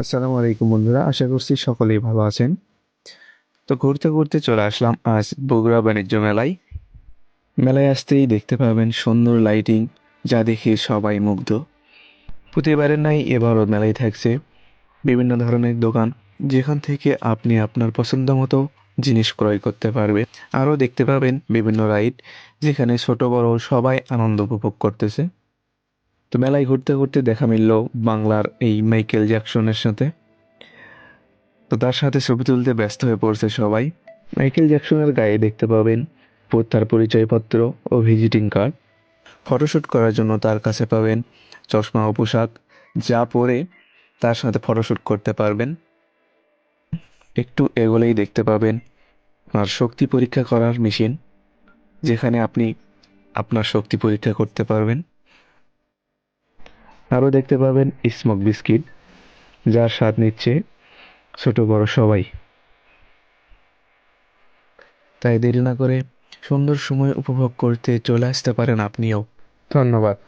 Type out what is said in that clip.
আসসালামু আলাইকুম বন্ধুরা, আশা করছি সকলেই ভালো আছেন। তো ঘুরতে ঘুরতে চলে আসলাম আজ বগুড়া বাণিজ্য মেলায়। মেলায় আসতেই দেখতে পাবেন সুন্দর লাইটিং, যা দেখে সবাই মুগ্ধ। প্রতিবারের নাই এবারও মেলায় থাকছে বিভিন্ন ধরনের দোকান, যেখান থেকে আপনি আপনার পছন্দ মতো জিনিস ক্রয় করতে পারবেন। আরও দেখতে পাবেন বিভিন্ন রাইড, যেখানে ছোট বড় সবাই আনন্দ উপভোগ করতেছে। তো মেলায় ঘুরতে ঘুরতে দেখা মিলল বাংলার এই মাইকেল জ্যাকসনের সাথে। তো তার সাথে ছবি তুলতে ব্যস্ত হয়ে পড়ছে সবাই। মাইকেল জ্যাকসনের গায়ে দেখতে পাবেন তার পরিচয়পত্র ও ভিজিটিং কার্ড। ফটোশ্যুট করার জন্য তার কাছে পাবেন চশমা ও পোশাক, যা পরে তার সাথে ফটোশ্যুট করতে পারবেন। একটু এগোলেই দেখতে পাবেন আর শক্তি পরীক্ষা করার মেশিন, যেখানে আপনি আপনার শক্তি পরীক্ষা করতে পারবেন। আরও দেখতে পাবেন স্মোক বিস্কিট, যার স্বাদ নিচ্ছে ছোট বড় সবাই। তাই দেরি না করে সুন্দর সময় উপভোগ করতে চলে আসতে পারেন আপনিও। ধন্যবাদ।